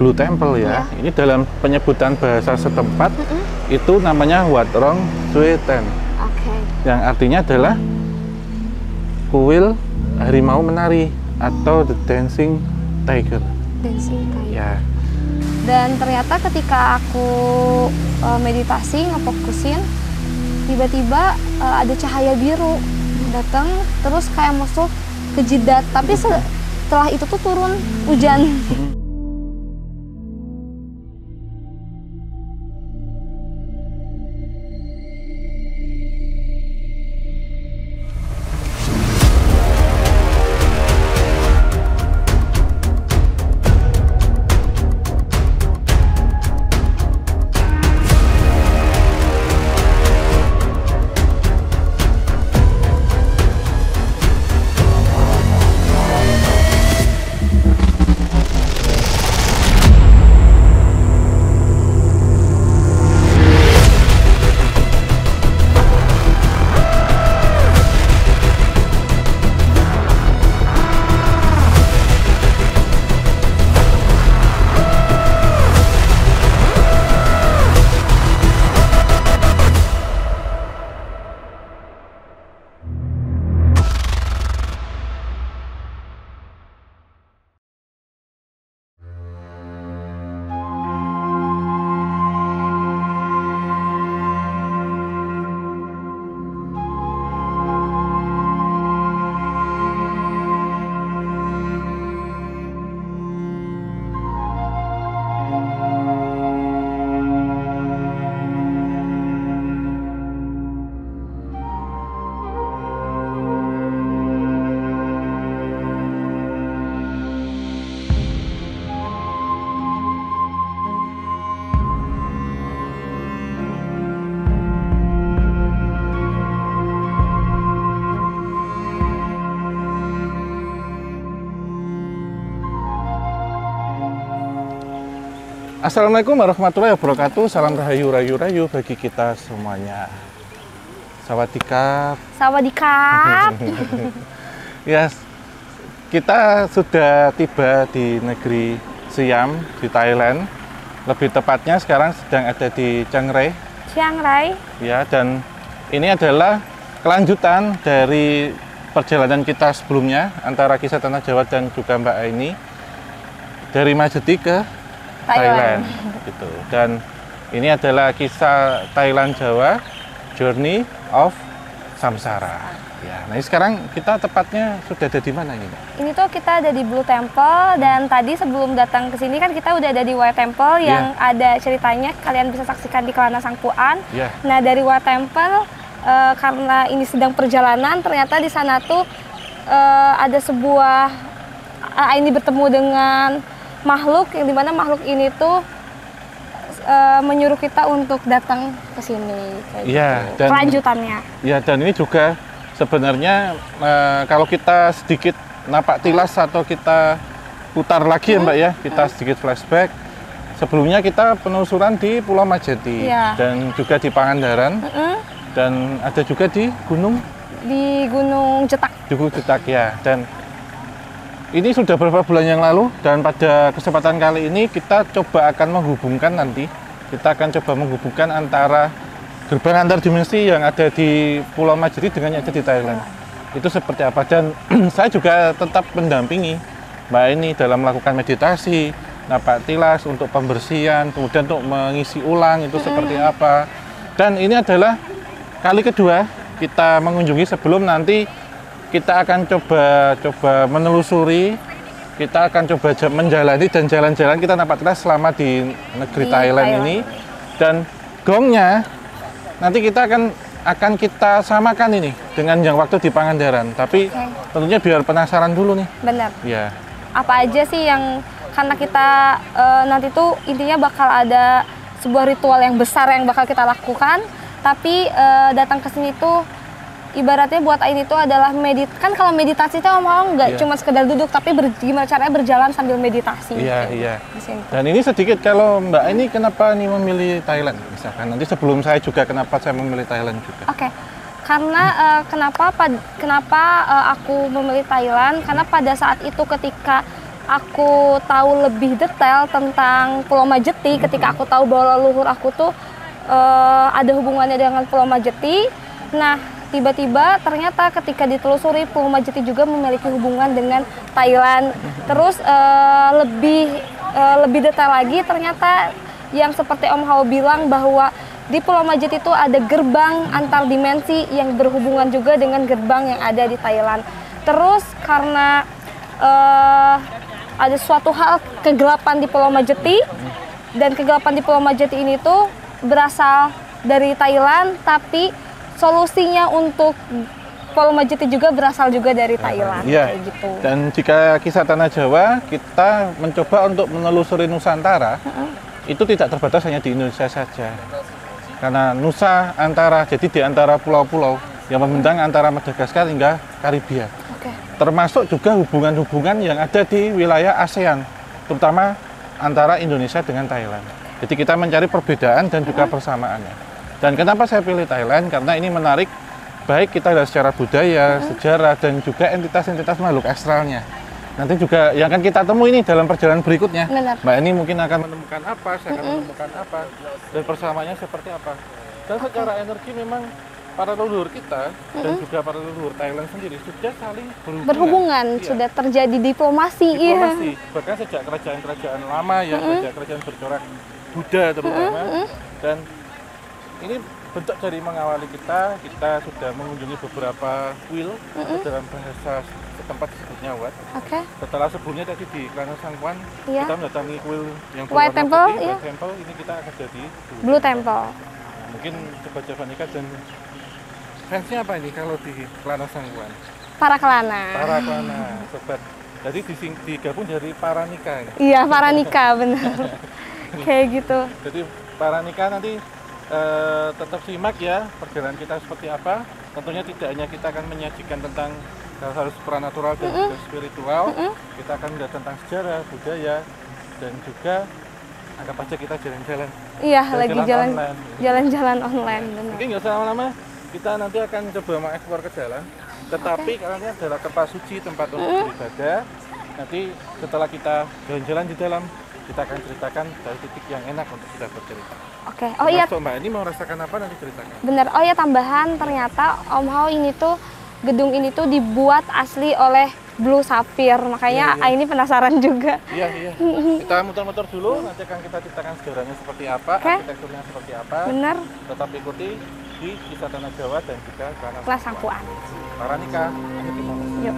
Blue Temple ya. Ini dalam penyebutan bahasa setempat itu namanya Wat Rong Sue Ten. Yang artinya adalah kuil harimau menari atau The Dancing Tiger. Dancing Tiger. Ya. Dan ternyata ketika aku meditasi, ngefokusin, tiba-tiba ada cahaya biru datang, terus kayak masuk ke jidat. Tapi setelah itu tuh turun hujan. Assalamualaikum warahmatullahi wabarakatuh. Salam rahayu rayu bagi kita semuanya. Sawadikap. Sawadikap. Ya, kita sudah tiba di negeri Siam di Thailand. Lebih tepatnya sekarang sedang ada di Chiang Rai. Chiang Rai. Ya, dan ini adalah kelanjutan dari perjalanan kita sebelumnya antara Kisah Tanah Jawa dan juga Mbak Aini dari Majeti ke Thailand gitu. Dan ini adalah kisah Thailand Jawa, Journey of Samsara. Ya, nah sekarang kita tepatnya sudah ada di mana ini? Ini tuh kita ada di Blue Temple, dan tadi sebelum datang ke sini kan kita udah ada di White Temple yang ada ceritanya, kalian bisa saksikan di Kelana Sangpuan. Nah, dari White Temple karena ini sedang perjalanan, ternyata di sana tuh ada sebuah ini bertemu dengan makhluk, yang dimana makhluk ini tuh menyuruh kita untuk datang ke sini. Gitu. Dan kelanjutannya. Ya, dan ini juga sebenarnya kalau kita sedikit napak tilas atau kita putar lagi ya Mbak ya, kita sedikit flashback. Sebelumnya kita penelusuran di Pulau Majeti dan juga di Pangandaran dan ada juga di Gunung Jetak. Di Gunung Jetak ya. Dan ini sudah beberapa bulan yang lalu, dan pada kesempatan kali ini kita coba akan menghubungkan nanti. Kita akan coba menghubungkan antara gerbang antar dimensi yang ada di Pulau Majeti dengan yang ada di Thailand. Itu seperti apa, dan saya juga tetap mendampingi Mbak ini dalam melakukan meditasi, napak tilas untuk pembersihan, kemudian untuk mengisi ulang itu seperti apa. Dan ini adalah kali kedua kita mengunjungi, sebelum nanti kita akan coba menelusuri, kita akan coba menjalani dan jalan-jalan kita napak tilas selama di negeri Thailand ini. Dan gongnya nanti kita akan kita samakan ini dengan yang waktu di Pangandaran. Tapi tentunya biar penasaran dulu nih. Benar. Ya. Apa aja sih yang, karena kita nanti tuh intinya bakal ada sebuah ritual yang besar yang bakal kita lakukan. Tapi datang ke sini tuh ibaratnya buat Aini itu adalah kan kalau meditasi itu mau nggak cuma sekedar duduk, tapi gimana caranya berjalan sambil meditasi. Iya. Dan ini sedikit, kalau Mbak Aini kenapa nih memilih Thailand misalkan, nanti sebelum saya juga kenapa saya memilih Thailand juga. Oke. Karena kenapa aku memilih Thailand, karena pada saat itu ketika aku tahu lebih detail tentang Pulau Majeti, ketika aku tahu bahwa leluhur aku tuh ada hubungannya dengan Pulau Majeti. Nah, tiba-tiba ternyata ketika ditelusuri Pulau Majeti juga memiliki hubungan dengan Thailand. Terus lebih detail lagi, ternyata yang seperti Om Hao bilang bahwa di Pulau Majeti itu ada gerbang antar dimensi yang berhubungan juga dengan gerbang yang ada di Thailand. Terus karena ada suatu hal kegelapan di Pulau Majeti, dan kegelapan di Pulau Majeti ini tuh berasal dari Thailand, tapi solusinya untuk Pulau Majeti juga berasal juga dari Thailand. Iya. Kayak gitu. Dan jika kisah tanah Jawa, kita mencoba untuk menelusuri Nusantara, itu tidak terbatas hanya di Indonesia saja. Karena Nusa Antara, jadi di antara pulau-pulau yang membentang antara Madagaskar hingga Karibia. Termasuk juga hubungan-hubungan yang ada di wilayah ASEAN, terutama antara Indonesia dengan Thailand. Jadi kita mencari perbedaan dan juga persamaannya. Dan kenapa saya pilih Thailand? Karena ini menarik, baik kita dari secara budaya, sejarah, dan juga entitas-entitas makhluk astralnya. Nanti juga yang akan kita temui ini dalam perjalanan berikutnya. Benar. Mbak ini mungkin akan menemukan apa, saya akan menemukan apa, dan persamaannya seperti apa. Dan secara energi memang para leluhur kita dan juga para leluhur Thailand sendiri sudah saling berhubungan. Iya. Sudah terjadi diplomasi. Iya. Bahkan sejak kerajaan-kerajaan lama ya, sejak kerajaan bercorak Buddha terutama. Dan ini bentuk dari mengawali kita sudah mengunjungi beberapa kuil dalam bahasa setempat disebutnya Wat. Setelah sebelumnya tadi di Kelana Sangkuan, kita mendatangi kuil yang White Temple, White Temple, ini kita akan jadi Blue Temple. Mungkin coba nikah dan fansnya apa ini kalau di Kelana Sangkuan? Para Kelana. Para Kelana, sobat. Jadi digabung dari para nikah. Iya, para nikah, benar. Kayak gitu. Jadi para nikah nanti tetap simak ya perjalanan kita seperti apa. Tentunya tidak hanya kita akan menyajikan tentang hal-hal supranatural dan juga spiritual. Kita akan melihat tentang sejarah, budaya, dan juga anggap aja kita jalan-jalan. Iya, lagi jalan-jalan online. Mungkin nggak usah lama-lama, kita nanti akan coba mengeksplor ke dalam. Tetapi karena ini adalah tempat suci, tempat untuk beribadah. Nanti setelah kita jalan-jalan di dalam, kita akan ceritakan dari titik yang enak untuk kita bercerita. Oh iya. Mbak ini mau rasakan apa nanti ceritakan? Bener. Oh ya, tambahan ternyata Om Hao ini tuh gedung ini tuh dibuat asli oleh Blue Sapphire, makanya ini penasaran juga. Iya. Kita muter-muter dulu, nanti akan kita ceritakan sejarahnya seperti apa, arsitekturnya seperti apa. Bener. Tetap ikuti di Kisah Tanah Jawa dan juga Kelana Sangkuan. Para nikah. Yuk.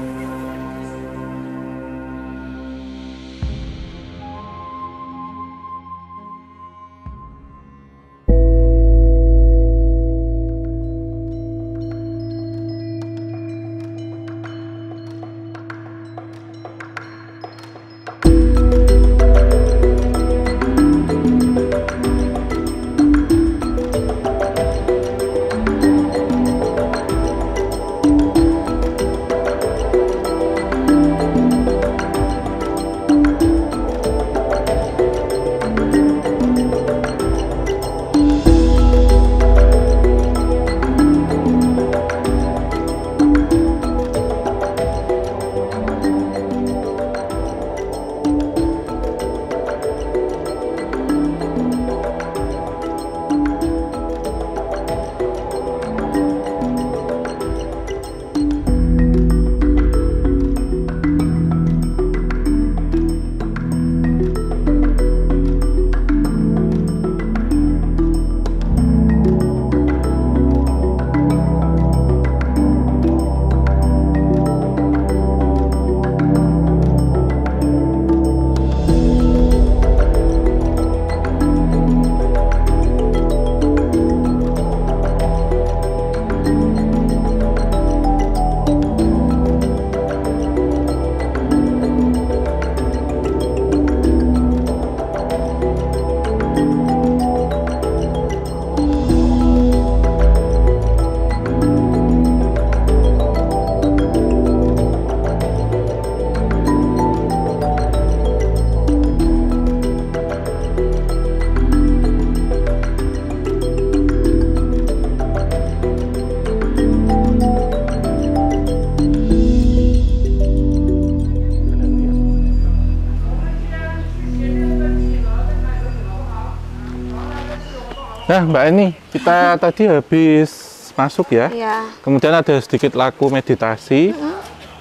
Nah, Mbak Eni, kita tadi habis masuk ya. Kemudian ada sedikit laku meditasi.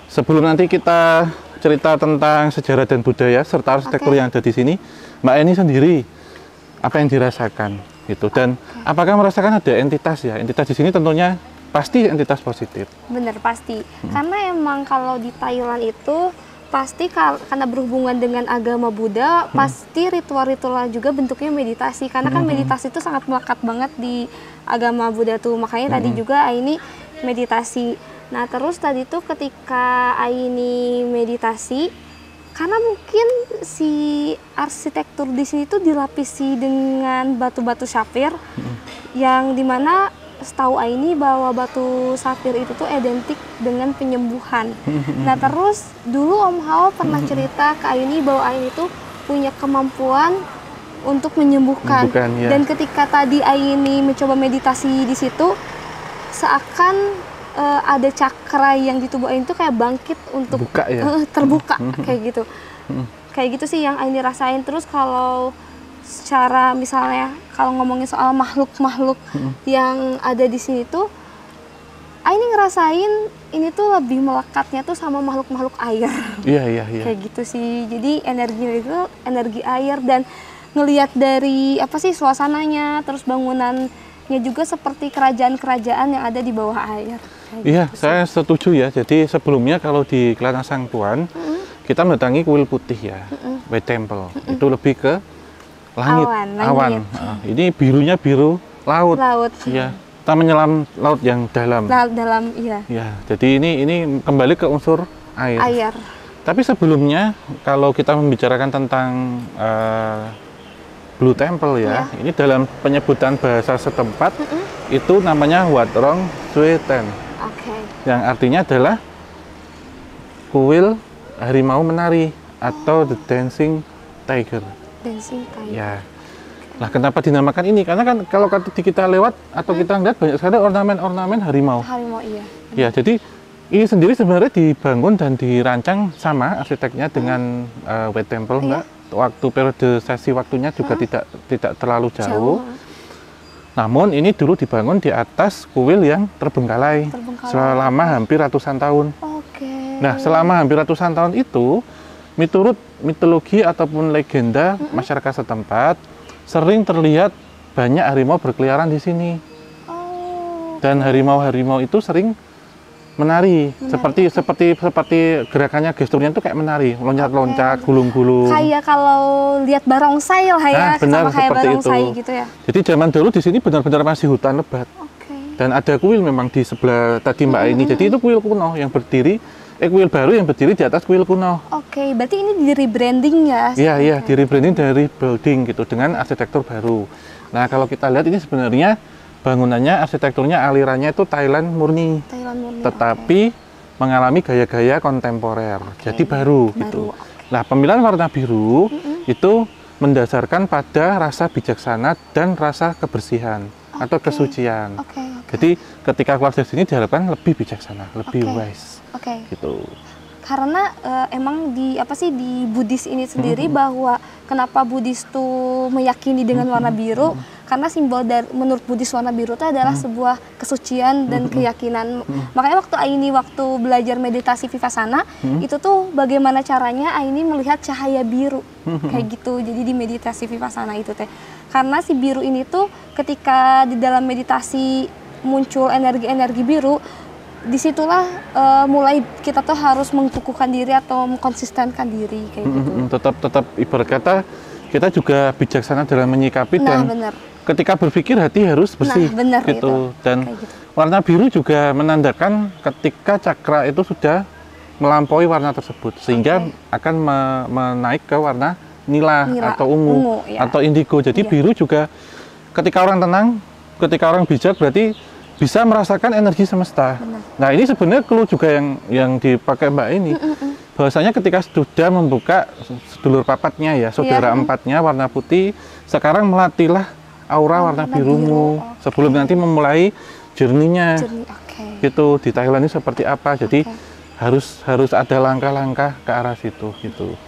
Sebelum nanti kita cerita tentang sejarah dan budaya serta arsitektur yang ada di sini, Mbak Eni sendiri apa yang dirasakan gitu, dan apakah merasakan ada entitas ya? Entitas di sini tentunya pasti entitas positif. Bener, pasti. Karena emang kalau di Thailand itu pasti karena berhubungan dengan agama Buddha, pasti ritual-ritual juga bentuknya meditasi. Karena kan meditasi itu sangat melekat banget di agama Buddha tuh. Makanya tadi juga Aini meditasi. Nah, terus tadi tuh ketika Aini meditasi, karena mungkin si arsitektur di sini tuh dilapisi dengan batu-batu sapphire, yang dimana setahu Aini bahwa batu sapphire itu tuh identik dengan penyembuhan. Nah, terus dulu Om Hao pernah cerita ke Aini bahwa Aini tuh punya kemampuan untuk menyembuhkan. Dan ketika tadi Aini mencoba meditasi di situ, seakan ada cakra yang di tubuh Aini tuh kayak bangkit untuk terbuka kayak gitu. Kayak gitu sih yang Aini rasain. Terus kalau secara misalnya kalau ngomongin soal makhluk-makhluk yang ada di sini tuh, Aini ngerasain ini tuh lebih melekatnya tuh sama makhluk-makhluk air. Iya. Kayak gitu sih. Jadi energi itu energi air, dan ngelihat dari apa sih suasananya, terus bangunannya juga seperti kerajaan-kerajaan yang ada di bawah air. Iya, gitu saya setuju ya. Jadi sebelumnya kalau di Kelana Sangtuan kita mendatangi kuil putih ya, White Temple. Itu lebih ke langit, awan. Ini birunya biru laut. Iya, kita menyelam laut yang dalam. Iya. Ya, jadi ini kembali ke unsur air. Tapi sebelumnya kalau kita membicarakan tentang Blue Temple ya, ini dalam penyebutan bahasa setempat itu namanya Wat Rong Sue Ten. Yang artinya adalah kuil harimau menari atau The Dancing Tiger. Ya. Nah, kenapa dinamakan ini? Karena kan kalau kita lewat atau kita lihat banyak sekali ornamen-ornamen harimau. Iya. Ya, jadi ini sendiri sebenarnya dibangun dan dirancang sama arsiteknya dengan White Temple, Mbak. Waktu periode sesi waktunya juga tidak terlalu jauh. Namun ini dulu dibangun di atas kuil yang terbengkalai selama hampir ratusan tahun. Nah, selama hampir ratusan tahun itu, menurut mitologi ataupun legenda masyarakat setempat, sering terlihat banyak harimau berkeliaran di sini. Dan harimau-harimau itu sering menari. Seperti gerakannya, gesturnya itu kayak menari, loncat-loncat, gulung-gulung. Kayak kalau lihat barongsai lah ya, benar, sama kayak barongsai gitu ya. Jadi zaman dulu di sini benar-benar masih hutan lebat. Dan ada kuil memang di sebelah tadi Mbak ini. Jadi itu kuil kuno yang berdiri, kuil baru yang berdiri di atas kuil kuno. Berarti ini di rebranding ya? Iya, di rebranding dari building gitu dengan arsitektur baru. Nah, kalau kita lihat ini sebenarnya bangunannya, arsitekturnya, alirannya itu Thailand murni, tetapi mengalami gaya-gaya kontemporer, jadi baru gitu. Nah, pemilihan warna biru itu mendasarkan pada rasa bijaksana dan rasa kebersihan atau kesucian. Jadi ketika keluar dari sini diharapkan lebih bijaksana, lebih wise, gitu. Karena emang di Buddhis ini sendiri bahwa kenapa Buddhis tuh meyakini dengan warna biru, karena simbol menurut Buddhis warna biru itu adalah sebuah kesucian dan keyakinan. Makanya waktu belajar meditasi Vipassana, itu tuh bagaimana caranya Aini melihat cahaya biru kayak gitu. Jadi di meditasi Vipassana itu teh, karena si biru ini tuh ketika di dalam meditasi muncul energi-energi biru, disitulah mulai kita tuh harus mengkukuhkan diri atau mengkonsistenkan diri kayak gitu. Tetap ibarat kata kita juga bijaksana dalam menyikapi, dan ketika berpikir hati harus bersih gitu. Dan warna biru juga menandakan ketika cakra itu sudah melampaui warna tersebut, sehingga akan menaik ke warna nila atau ungu atau indigo. Jadi biru juga ketika orang tenang, ketika orang bijak, berarti bisa merasakan energi semesta. Nah, ini sebenarnya clue juga yang dipakai Mbak ini. Bahwasanya ketika sudah membuka sedulur papatnya ya, saudara empatnya warna putih, sekarang melatihlah aura warna birumu sebelum nanti memulai journey-nya. Gitu, di Thailand ini seperti apa. Jadi harus ada langkah-langkah ke arah situ gitu.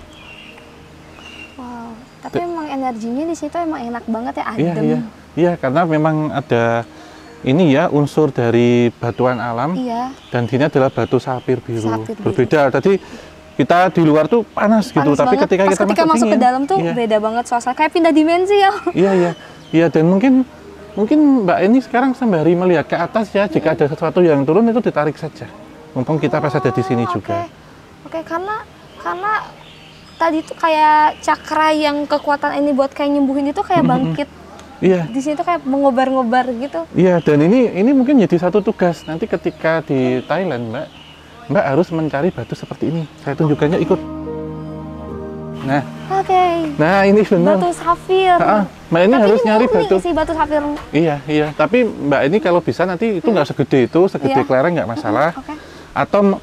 Tapi emang energinya di situ emang enak banget ya, Iya, adem. iya. Iya, karena memang ada ini ya unsur dari batuan alam. Iya. Dan ini adalah batu sapir biru. Sapir biru. Berbeda. Tadi kita di luar tuh panas gitu, tapi banget. ketika kita masuk ke dalam tuh iya. beda banget suasana, kayak pindah dimensi ya. Iya, iya. Iya, dan mungkin Mbak ini sekarang sembari melihat ke atas ya, jika ada sesuatu yang turun itu ditarik saja. Mumpung kita pas ada di sini juga. Oke, karena tadi tuh kayak cakra yang kekuatan ini buat kayak nyembuhin itu kayak bangkit. Iya. Di sini tuh kayak mengobar-ngobar gitu. Iya, dan ini mungkin jadi satu tugas nanti ketika di Thailand, Mbak harus mencari batu seperti ini. Saya tunjukkannya, ikut. Nah. Oke. Nah, ini benar. Batu safir. Mbak ini harus nyari batu. Si batu safir. Iya. Tapi Mbak ini kalau bisa nanti itu nggak segede itu, segede kelereng nggak masalah. Oke. Atau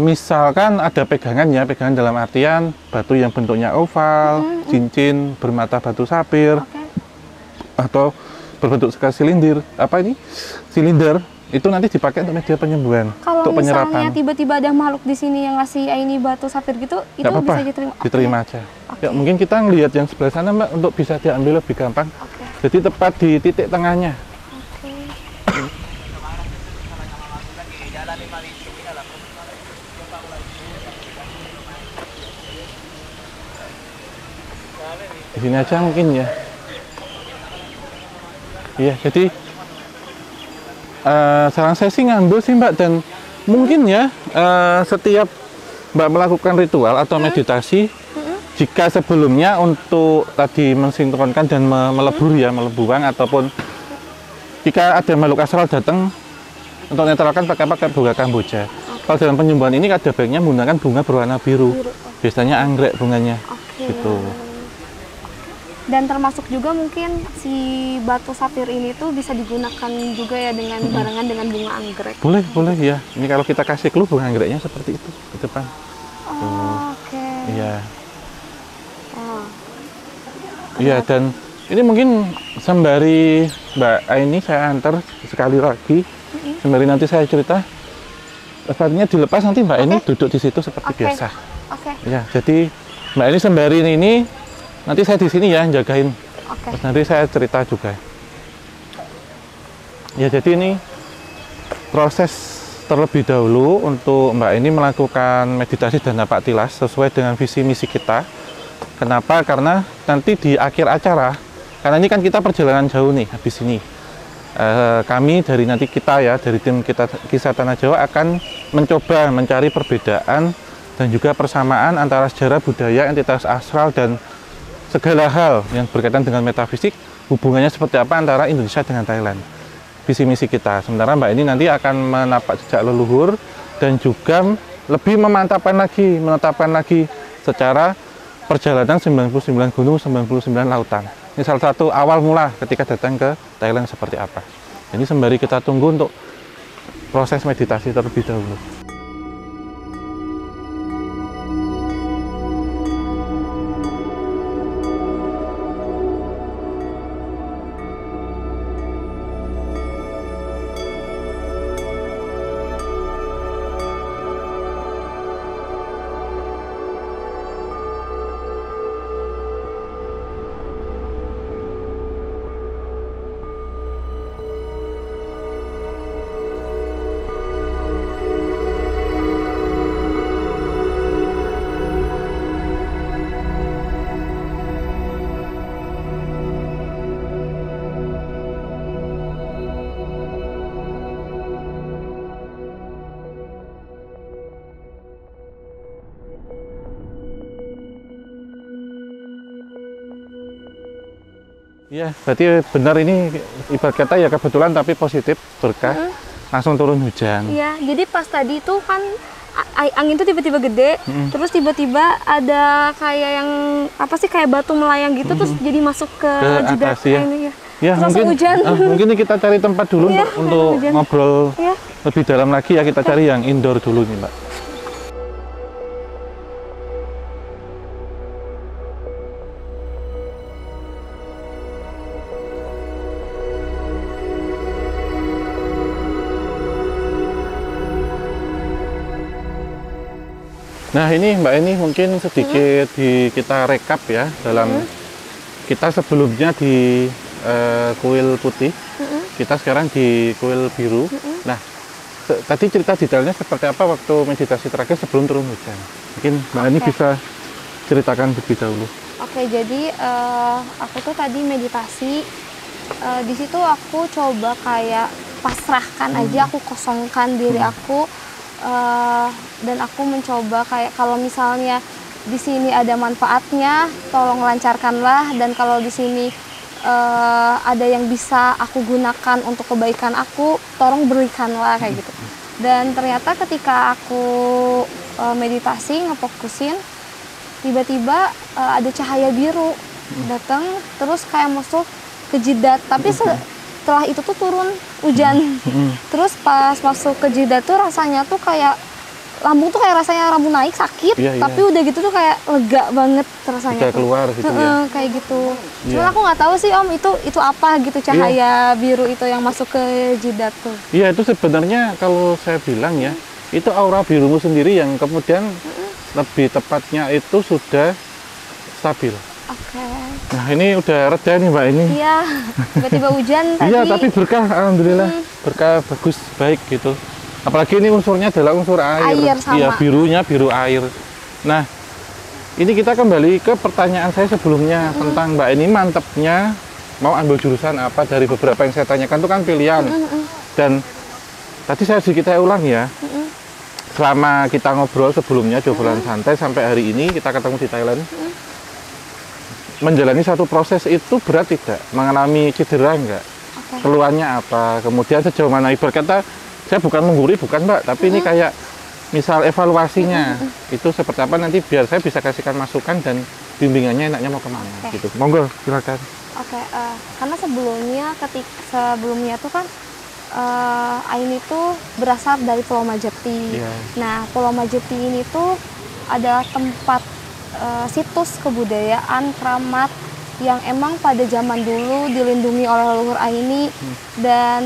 misalkan ada pegangan dalam artian batu yang bentuknya oval, cincin bermata batu sapir, atau berbentuk silinder, silinder, itu nanti dipakai untuk media penyembuhan, untuk penyerapan. Kalau misalnya tiba-tiba ada makhluk di sini yang ngasih ini batu sapir gitu, itu bisa diterima? Diterima aja. Ya, mungkin kita ngelihat yang sebelah sana, Mbak, untuk bisa diambil lebih gampang. Jadi tepat di titik tengahnya. Di sini aja mungkin ya. Iya, jadi saran saya sih ngambil sih, Mbak, dan mungkin ya setiap Mbak melakukan ritual atau meditasi, jika sebelumnya untuk tadi mensinkronkan dan melebuang ataupun jika ada makhluk astral datang untuk netralkan pakai bunga kamboja. Kalau dalam penyembuhan ini ada baiknya menggunakan bunga berwarna biru. Biasanya anggrek bunganya. Gitu. Dan termasuk juga mungkin si batu sapir ini tuh bisa digunakan juga ya dengan barengan dengan bunga anggrek. Boleh ya. Ini kalau kita kasih clue bunga anggreknya seperti itu di depan. Oke. Iya. Iya, dan ini mungkin sembari Mbak ini saya antar sekali lagi. Sembari nanti saya cerita. Sepatunya dilepas, nanti Mbak ini duduk di situ seperti biasa. Ya, jadi Mbak ini sembari ini nanti saya di sini ya jagain. Terus nanti saya cerita juga. Ya, jadi ini proses terlebih dahulu untuk Mbak ini melakukan meditasi dan napak tilas sesuai dengan visi misi kita. Kenapa? Karena nanti di akhir acara, karena ini kan kita perjalanan jauh nih habis ini. Kami dari tim kita Kisah Tanah Jawa akan mencoba mencari perbedaan dan juga persamaan antara sejarah budaya, entitas astral dan segala hal yang berkaitan dengan metafisik, hubungannya seperti apa antara Indonesia dengan Thailand. Visi misi kita. Sementara Mbak ini nanti akan menapak jejak leluhur dan juga lebih menetapkan lagi secara perjalanan 99 gunung, 99 lautan. Ini salah satu awal mula ketika datang ke Thailand seperti apa. Jadi sembari kita tunggu untuk proses meditasi terlebih dahulu. Iya, berarti benar ini ibarat kata ya kebetulan tapi positif, berkah, langsung turun hujan. Iya, jadi pas tadi itu kan angin tuh tiba-tiba gede, terus tiba-tiba ada kayak yang kayak batu melayang gitu, terus jadi masuk ke atas ya. Ini ya. Ya, mungkin hujan. Mungkin kita cari tempat dulu untuk ngobrol lebih dalam lagi ya, kita cari yang indoor dulu nih, Mbak. Nah ini Mbak Eni mungkin sedikit kita rekap ya dalam kita sebelumnya di kuil putih, kita sekarang di kuil biru. Nah tadi cerita detailnya seperti apa waktu meditasi terakhir sebelum turun hujan. Mungkin Mbak Eni bisa ceritakan lebih dahulu. Oke, jadi aku tuh tadi meditasi. Di situ aku coba kayak pasrahkan aja, aku kosongkan diri aku. Dan aku mencoba kayak kalau misalnya di sini ada manfaatnya, tolong lancarkanlah. Dan kalau di sini ada yang bisa aku gunakan untuk kebaikan aku, tolong berikanlah kayak gitu. Dan ternyata ketika aku meditasi, ngefokusin, tiba-tiba ada cahaya biru datang, terus kayak masuk ke jidat. Tapi setelah itu tuh turun hujan. Terus pas masuk ke jidat tuh rasanya tuh kayak lambung tuh kayak rasanya lambung naik sakit, tapi udah gitu tuh kayak lega banget rasanya. Udah keluar gitu ya. Kayak gitu. Cuman aku nggak tahu sih Om itu apa gitu cahaya biru itu yang masuk ke jidat tuh. Iya, itu sebenarnya kalau saya bilang ya, itu aura birumu sendiri yang kemudian lebih tepatnya itu sudah stabil. Oke. Nah ini udah reda nih Mbak ini. Iya, tiba-tiba hujan tadi. Iya, tapi berkah, alhamdulillah. Berkah, bagus, baik gitu. Apalagi ini unsurnya adalah unsur air. Iya, birunya biru air. Nah, ini kita kembali ke pertanyaan saya sebelumnya tentang Mbak ini mantepnya mau ambil jurusan apa dari beberapa yang saya tanyakan itu kan pilihan. Dan tadi saya sedikit ulang ya. Selama kita ngobrol sebelumnya, obrolan santai sampai hari ini kita ketemu di Thailand. Menjalani satu proses itu berat tidak? Mengalami cedera enggak? Keluhannya apa? Kemudian sejauh mana? Ibarat kata, saya bukan menggurui, bukan Mbak, tapi ini kayak misal evaluasinya itu seperti apa nanti biar saya bisa kasihkan masukan dan bimbingannya enaknya mau kemana gitu. Monggo, silakan. Karena sebelumnya tuh kan Aini tuh berasal dari Pulau Majeti. Nah, Pulau Majeti ini tuh adalah tempat situs kebudayaan keramat yang emang pada zaman dulu dilindungi oleh leluhur Aini. Dan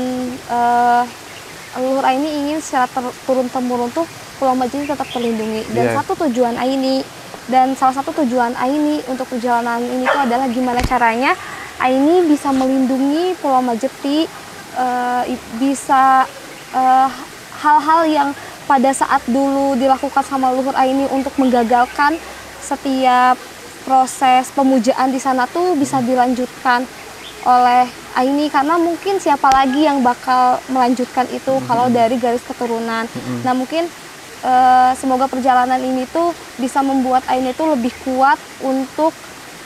leluhur Aini ingin secara turun-temurun tuh Pulau Majeti tetap terlindungi. Dan salah satu tujuan Aini untuk perjalanan ini tuh adalah gimana caranya Aini bisa melindungi Pulau Majeti, bisa hal-hal yang pada saat dulu dilakukan sama leluhur Aini untuk menggagalkan setiap proses pemujaan di sana tuh bisa dilanjutkan oleh Aini, karena mungkin siapa lagi yang bakal melanjutkan itu kalau dari garis keturunan. Nah mungkin semoga perjalanan ini tuh bisa membuat Aini tuh lebih kuat untuk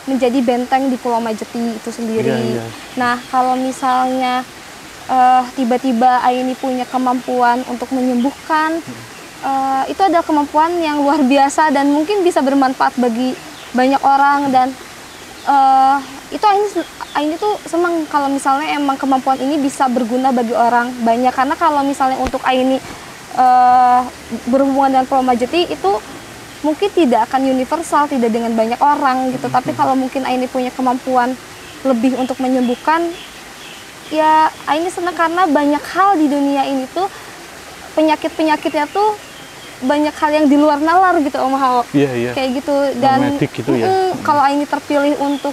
menjadi benteng di Pulau Majeti itu sendiri. Nah kalau misalnya tiba-tiba Aini punya kemampuan untuk menyembuhkan, itu adalah kemampuan yang luar biasa dan mungkin bisa bermanfaat bagi banyak orang. Dan itu Aini tuh senang kalau misalnya emang kemampuan ini bisa berguna bagi orang banyak. Karena kalau misalnya untuk Aini berhubungan dengan Pulau Majeti itu mungkin tidak akan universal, tidak dengan banyak orang gitu. Tapi kalau mungkin Aini punya kemampuan lebih untuk menyembuhkan, ya Aini senang karena banyak hal di dunia ini tuh penyakit-penyakitnya tuh banyak hal yang di luar nalar gitu Om Hao. Kayak gitu. Dan gitu kalau Aini terpilih untuk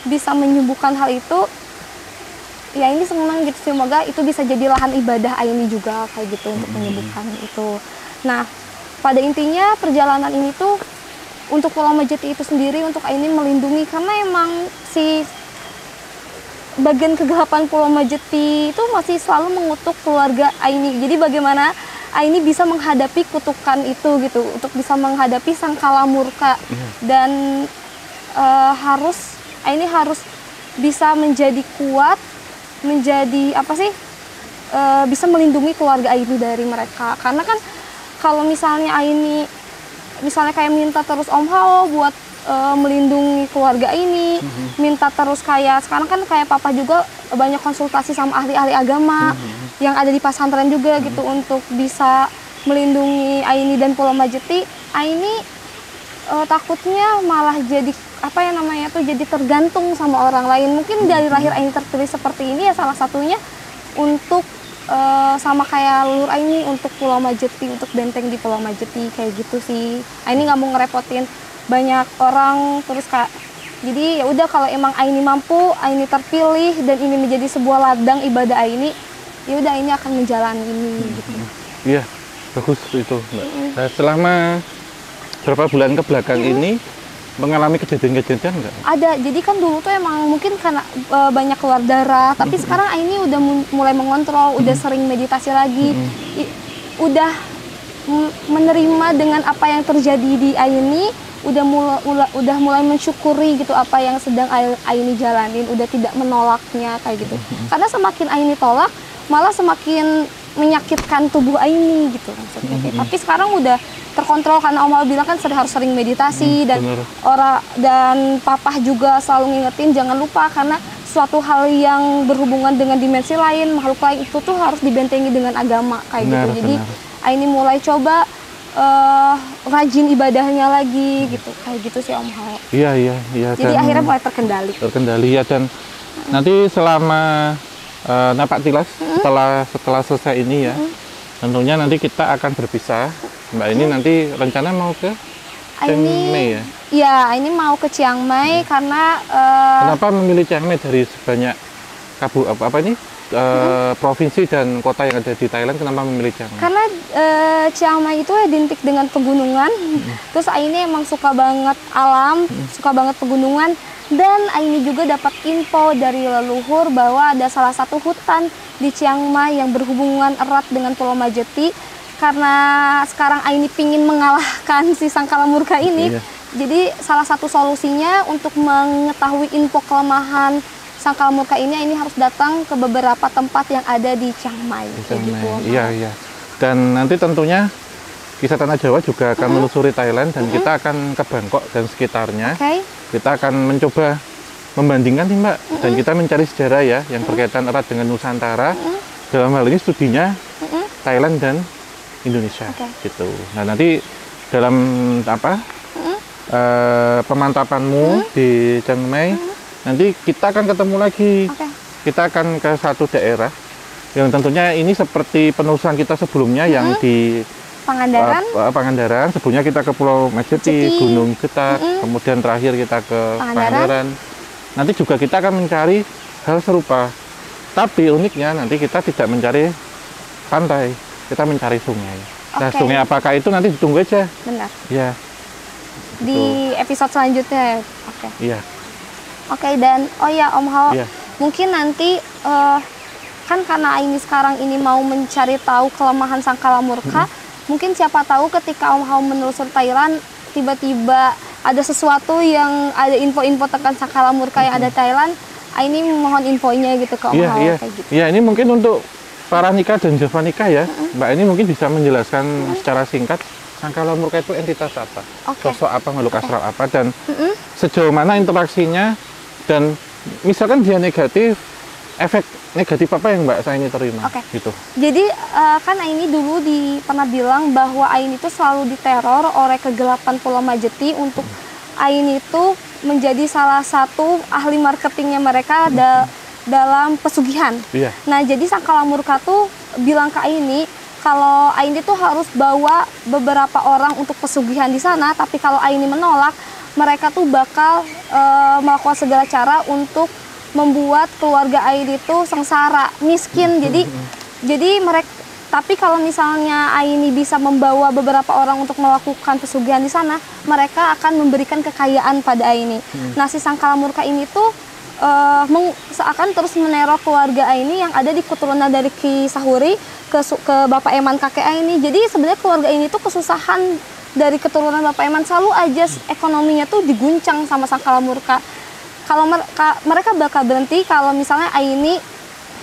bisa menyembuhkan hal itu, ya Aini senang gitu. Semoga itu bisa jadi lahan ibadah Aini juga kayak gitu untuk menyembuhkan itu. Nah, pada intinya perjalanan ini tuh untuk Pulau Majeti itu sendiri untuk Aini melindungi, karena emang si bagian kegelapan Pulau Majeti itu masih selalu mengutuk keluarga Aini. Jadi bagaimana Aini bisa menghadapi kutukan itu gitu, untuk bisa menghadapi sang kala murka. Dan Aini harus bisa menjadi kuat, menjadi bisa melindungi keluarga Aini dari mereka. Karena kan kalau misalnya Aini kayak minta terus Om Hao buat melindungi keluarga ini, minta terus kayak sekarang kan kayak Papa juga banyak konsultasi sama ahli-ahli agama yang ada di pesantren juga gitu untuk bisa melindungi Aini dan Pulau Majeti. Aini takutnya malah jadi jadi tergantung sama orang lain. Mungkin dari lahir Aini terpilih seperti ini ya salah satunya untuk sama kayak leluhur Aini untuk Pulau Majeti, untuk benteng di Pulau Majeti kayak gitu sih. Aini nggak mau ngerepotin banyak orang terus Kak. Jadi ya udah kalau emang Aini mampu, Aini terpilih dan ini menjadi sebuah ladang ibadah Aini, ya udah Aini akan menjalani ini gitu. Iya, bagus itu Mbak. Nah, selama berapa bulan ke belakang ini mengalami kejadian-kejadian nggak? Ada, jadi kan dulu tuh emang mungkin karena banyak keluar darah, tapi sekarang Aini udah mulai mengontrol, udah sering meditasi lagi, udah menerima dengan apa yang terjadi di Aini, udah mulai mensyukuri gitu apa yang sedang Aini jalanin, udah tidak menolaknya kayak gitu. Karena semakin Aini tolak, malah semakin menyakitkan tubuh Aini gitu maksudnya. Tapi sekarang udah terkontrol karena Om Hao bilang kan harus sering meditasi dan Papa juga selalu ngingetin jangan lupa karena suatu hal yang berhubungan dengan dimensi lain, makhluk lain itu tuh harus dibentengi dengan agama kayak gitu. Jadi Aini mulai coba rajin ibadahnya lagi gitu, kayak gitu sih Om Hao. Iya. Jadi akhirnya mulai terkendali ya, dan nanti selama napak tilas setelah selesai ini ya, tentunya nanti kita akan berpisah. Mbak ini nanti rencana mau ke Chiang Mai ya? Iya, ini mau ke Chiang Mai karena kenapa memilih Chiang Mai dari sebanyak provinsi dan kota yang ada di Thailand? Kenapa memilih Chiang Mai? Karena Chiang Mai itu identik dengan pegunungan. Terus Aini emang suka banget alam, suka banget pegunungan. Dan Aini juga dapat info dari leluhur bahwa ada salah satu hutan di Chiang Mai yang berhubungan erat dengan Pulau Majeti. Karena sekarang Aini pingin mengalahkan si Sangkala Murka ini, jadi salah satu solusinya untuk mengetahui info kelemahan Sangkala Murka ini harus datang ke beberapa tempat yang ada di Chiang Mai. Iya. Dan nanti tentunya Kisah Tanah Jawa juga akan menelusuri Thailand dan kita akan ke Bangkok dan sekitarnya. Kita akan mencoba membandingkan nih Mbak, dan kita mencari sejarah ya yang berkaitan erat dengan Nusantara. Dalam hal ini studinya Thailand dan Indonesia gitu. Nah nanti dalam pemantapanmu di Chiang Mai, nanti kita akan ketemu lagi. Kita akan ke satu daerah yang tentunya ini seperti penelusuran kita sebelumnya yang di Pangandaran. Sebelumnya kita ke Pulau Majeti, Gunung Getak, kemudian terakhir kita ke Pangandaran. Nanti juga kita akan mencari hal serupa. Tapi uniknya nanti kita tidak mencari pantai, kita mencari sungai. Nah, sungai apakah itu nanti ditunggu aja. Benar. Ya. Di episode selanjutnya. Iya. Dan Om Hao, mungkin nanti kan karena Aini sekarang ini mau mencari tahu kelemahan Sangkala Murka, mungkin siapa tahu ketika Om Hao menelusuri Thailand, tiba-tiba ada sesuatu yang ada info-info tentang Sangkala Murka yang ada Thailand, Aini mohon infonya gitu ke Om Hao kayak gitu. Iya, ini mungkin untuk para Nika dan Javanika ya, Mbak ini mungkin bisa menjelaskan secara singkat Sangkala Murka itu entitas apa, sosok apa, makhluk astral apa, dan sejauh mana interaksinya, dan misalkan dia negatif, efek negatif apa yang Mbak Aini terima gitu. Jadi kan Aini dulu pernah bilang bahwa Aini itu selalu diteror oleh kegelapan Pulau Majeti untuk Aini itu menjadi salah satu ahli marketingnya mereka dalam pesugihan. Nah, jadi Sangkala Murka tuh bilang ke Aini kalau Aini tuh harus bawa beberapa orang untuk pesugihan di sana, tapi kalau Aini menolak, mereka tuh bakal melakukan segala cara untuk membuat keluarga Aini itu sengsara, miskin. Jadi mereka, tapi kalau misalnya Aini bisa membawa beberapa orang untuk melakukan pesugihan di sana, mereka akan memberikan kekayaan pada Aini. Nah, si Sangkala Murka ini tuh seakan terus meneror keluarga Aini yang ada di keturunan dari Ki Sahuri ke Bapak Eman kakek Aini. Jadi sebenarnya keluarga ini tuh kesusahan dari keturunan Bapak Eman, selalu aja ekonominya tuh diguncang sama Sangkala Murka. Kalau mereka bakal berhenti kalau misalnya Aini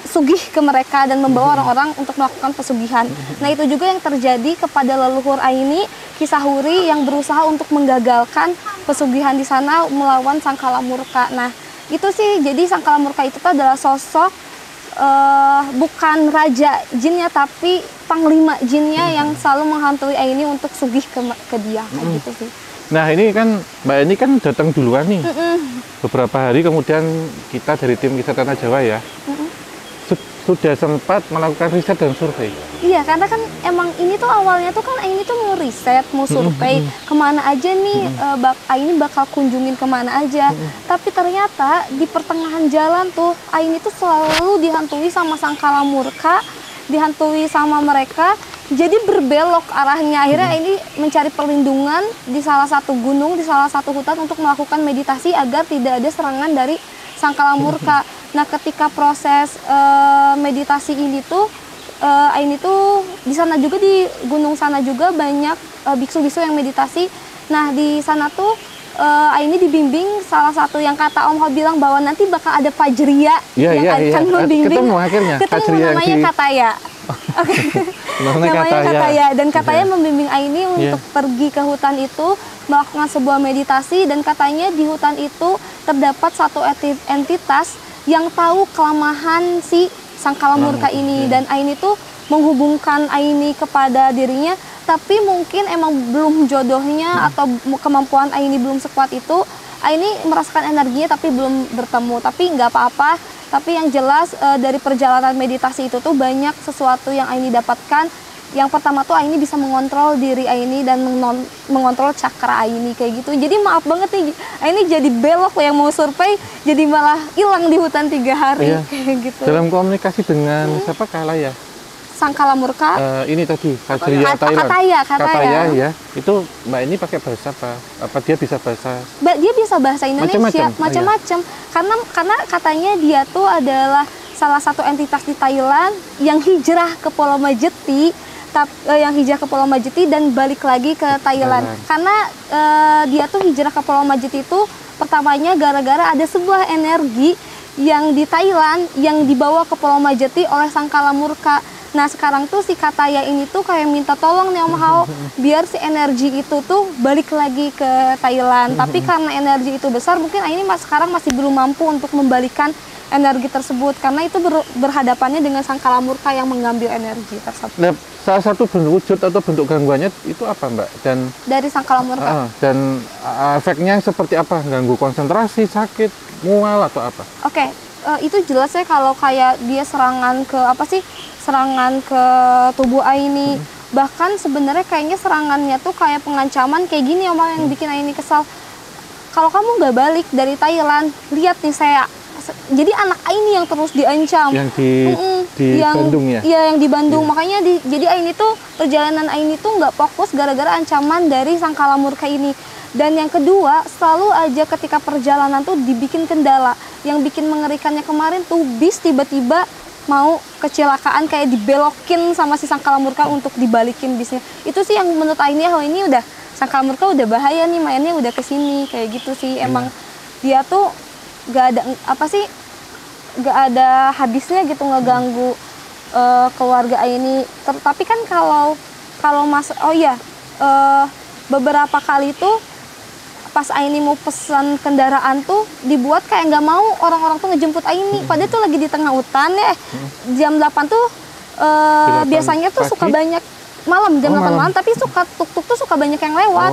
sugih ke mereka dan membawa orang-orang untuk melakukan pesugihan. Nah, itu juga yang terjadi kepada leluhur Aini, Ki Sahuri, yang berusaha untuk menggagalkan pesugihan di sana melawan Sangkala Murka. Nah, itu sih, jadi Sangkala Murka itu adalah sosok bukan raja jinnya, tapi panglima jinnya yang selalu menghantui Aini untuk sugih ke dia, gitu sih. Nah, ini kan Mbak ini kan datang duluan nih, beberapa hari kemudian kita dari tim Kisah Tanah Jawa ya. sudah sempat melakukan riset dan survei. Iya, karena kan emang ini tuh awalnya tuh kan Aini tuh mau riset, mau survei kemana aja nih, Aini bakal kunjungin kemana aja. Tapi ternyata di pertengahan jalan tuh Aini tuh selalu dihantui sama sangkala murka, dihantui sama mereka. Jadi berbelok arahnya. Akhirnya Aini mencari perlindungan di salah satu gunung, di salah satu hutan untuk melakukan meditasi agar tidak ada serangan dari sangkala murka. Nah, ketika proses meditasi ini tuh, Aini tuh di sana juga, di gunung sana juga banyak biksu-biksu yang meditasi. Nah, di sana tuh Aini dibimbing salah satu yang kata Om Ho bilang bahwa nanti bakal ada Fajriya yang akan membimbing. Ketemu akhirnya. Ketemu, namanya Kataya. Namanya Kataya. Dan Kataya membimbing Aini untuk pergi ke hutan itu, melakukan sebuah meditasi, dan katanya di hutan itu terdapat satu entitas yang tahu kelemahan si sangkala murka ini. Dan Aini tuh menghubungkan Aini kepada dirinya, tapi mungkin emang belum jodohnya atau kemampuan Aini belum sekuat itu. Aini merasakan energinya tapi belum bertemu. Tapi nggak apa-apa. Tapi yang jelas dari perjalanan meditasi itu tuh banyak sesuatu yang Aini dapatkan. Yang pertama tuh Aini bisa mengontrol diri Aini dan mengontrol cakra Aini kayak gitu. Jadi maaf banget nih, Aini jadi belok yang mau survei, jadi malah hilang di hutan 3 hari kayak gitu. Dalam komunikasi dengan siapa Kalaya? Sangkala murka. Ini tadi Fajriya Thailand. Kataya ya. Itu Mbak ini pakai bahasa apa? Apa dia bisa bahasa? Dia bisa bahasa Indonesia, macam-macam. Karena katanya dia tuh adalah salah satu entitas di Thailand yang hijrah ke Pulau Majeti. Dan balik lagi ke Thailand. Karena dia tuh hijrah ke Pulau Majeti itu pertamanya gara-gara ada sebuah energi yang di Thailand yang dibawa ke Pulau Majeti oleh sangkala murka. Nah, sekarang tuh si Kataya ini tuh kayak minta tolong nih Om Hao, biar si energi itu tuh balik lagi ke Thailand. Tapi karena energi itu besar, mungkin ini sekarang masih belum mampu untuk membalikan energi tersebut, karena itu berhadapannya dengan sangkala murka yang mengambil energi tersebut. Nah, salah satu bentuk wujud atau bentuk gangguannya itu apa, Mbak? Dan dari sangkala murka. Dan efeknya seperti apa? Ganggu konsentrasi, sakit, mual atau apa? Oke, itu jelas ya kalau kayak dia serangan ke tubuh Aini. Bahkan sebenarnya kayaknya serangannya tuh kayak pengancaman kayak gini Om, yang bikin Aini kesal. Kalau kamu nggak balik dari Thailand, lihat nih saya. Jadi anak Aini yang terus diancam. Yang di Bandung ya? Iya, yang di Bandung. Makanya jadi Aini tuh, perjalanan Aini tuh nggak fokus gara-gara ancaman dari sangkala murka ini. Dan yang kedua, selalu aja ketika perjalanan tuh dibikin kendala. Yang bikin mengerikannya kemarin tuh bis tiba-tiba mau kecelakaan, kayak dibelokin sama si sangkala murka untuk dibalikin bisnya. Itu sih yang menurut Aini, ini udah sangkala murka udah bahaya nih, mainnya udah kesini kayak gitu sih. Emang dia tuh gak ada habisnya gitu ngeganggu keluarga Aini. Tapi kan kalau beberapa kali tuh pas Aini mau pesan kendaraan tuh dibuat kayak nggak mau orang-orang tuh ngejemput Aini. Padahal tuh lagi di tengah hutan ya. Jam 8 tuh biasanya tuh suka banyak malam, jam 8 malam, tapi tuk-tuk tuh suka banyak yang lewat.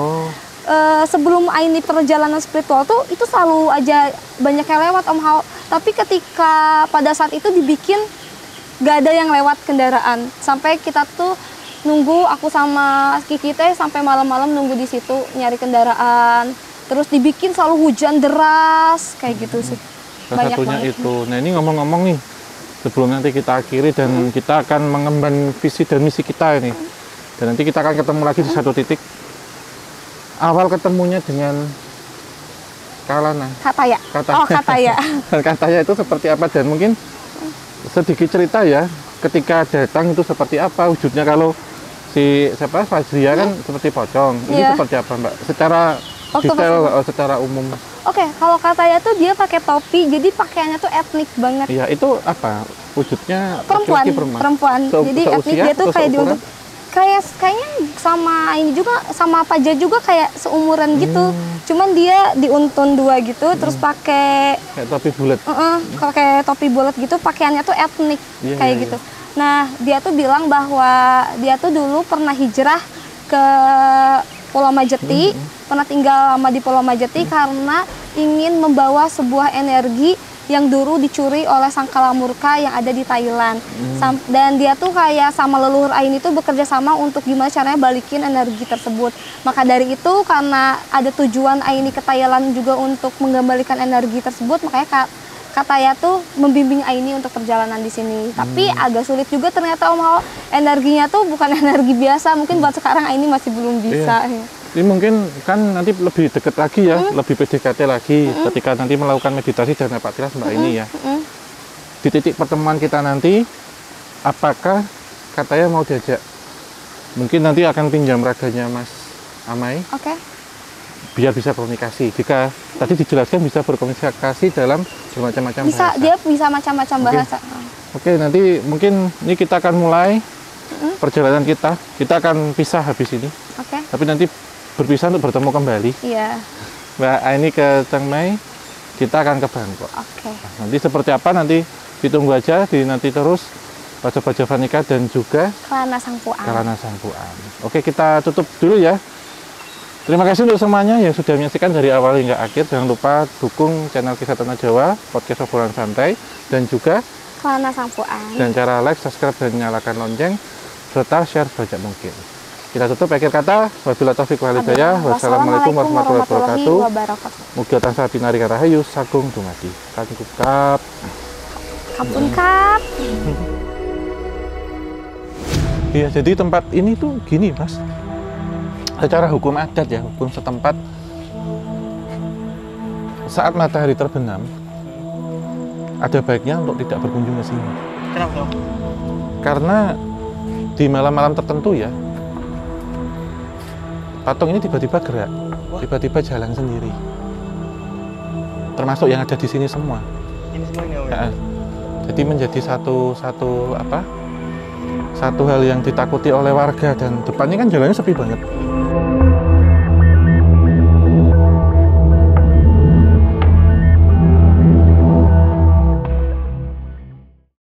Sebelum Aini perjalanan spiritual tuh itu selalu aja banyak yang lewat Om Hao. Tapi ketika pada saat itu dibikin gak ada yang lewat kendaraan, sampai kita tuh nunggu, aku sama Kiki teh sampai malam-malam nunggu di situ nyari kendaraan. Terus dibikin selalu hujan deras kayak gitu sih. Salah satunya itu. Nah, ini ngomong-ngomong nih, sebelum nanti kita akhiri dan kita akan mengemban visi dan misi kita ini. Dan nanti kita akan ketemu lagi di satu titik. Awal ketemunya dengan Kalana. Kataya. Oh, Kataya. Kataya itu seperti apa, dan mungkin sedikit cerita ya, ketika datang itu seperti apa wujudnya. Kalau si Fajriya kan seperti pocong. Ini seperti apa, Mbak? Secara detail, secara umum. Oke, kalau Kataya tuh dia pakai topi, jadi pakaiannya tuh etnik banget. Iya, itu apa? Wujudnya perempuan. Jadi etnik dia tuh kayak diuntuk. Kayaknya sama ini juga, sama Paja juga kayak seumuran gitu. Cuman dia diuntun 2 gitu, terus pakai topi bulat. Pakai topi bulat gitu, pakaiannya tuh etnik gitu. Nah, dia tuh bilang bahwa dia tuh dulu pernah hijrah ke Pulau Majeti, pernah tinggal lama di Pulau Majeti karena ingin membawa sebuah energi yang dulu dicuri oleh sang Kalamurka yang ada di Thailand. Dan dia tuh kayak sama leluhur Aini itu bekerja sama untuk gimana caranya balikin energi tersebut. Maka dari itu, karena ada tujuan Aini ke Thailand juga untuk mengembalikan energi tersebut, makanya Kak Taya tuh membimbing Aini untuk perjalanan di sini. Tapi agak sulit juga ternyata Om Hao, energinya tuh bukan energi biasa. Mungkin buat sekarang Aini masih belum bisa. Ini mungkin kan nanti lebih dekat lagi ya, lebih PDKT lagi ketika nanti melakukan meditasi dan Pak Tilas Mbak ini ya. Di titik pertemuan kita nanti, apakah katanya mau diajak? Mungkin nanti akan pinjam raganya Mas Amai. Oke. Biar bisa komunikasi. Jika tadi dijelaskan bisa berkomunikasi dalam bermacam-macam bahasa. Dia bisa macam-macam bahasa. Oke, nanti mungkin ini kita akan mulai perjalanan kita. Kita akan pisah habis ini. Oke. Tapi nanti berpisah untuk bertemu kembali. Iya. Mbak Aini ke Chiang Mai, kita akan ke Bangkok. Oke. Nah, nanti seperti apa nanti ditunggu aja, nanti terus Baca Vanika dan juga Kelana Sangpuan. Kelana Sangpuan. Oke, kita tutup dulu ya. Terima kasih untuk semuanya yang sudah menyaksikan dari awal hingga akhir. Jangan lupa dukung channel Kisah Tanah Jawa, podcast obrolan santai, dan juga Kelana Sangpuan. Dan cara like, subscribe, dan nyalakan lonceng, serta share sebanyak mungkin. Kita tutup akhir kata, wabillahi taufiq wal hidayah. Wassalamualaikum warahmatullahi wabarakatuh. Mugia tansah pinari rahayu sagung dumadi. Kap. Kapun kap. Iya, jadi tempat ini tuh gini, Mas. Secara hukum adat ya, hukum setempat, saat matahari terbenam, ada baiknya untuk tidak berkunjung ke sini. Kenapa? Karena di malam-malam tertentu ya, patung ini tiba-tiba gerak, tiba-tiba jalan sendiri. Termasuk yang ada di sini semua. Ini semuanya Ya, jadi menjadi satu hal yang ditakuti oleh warga, dan depannya kan jalannya sepi banget.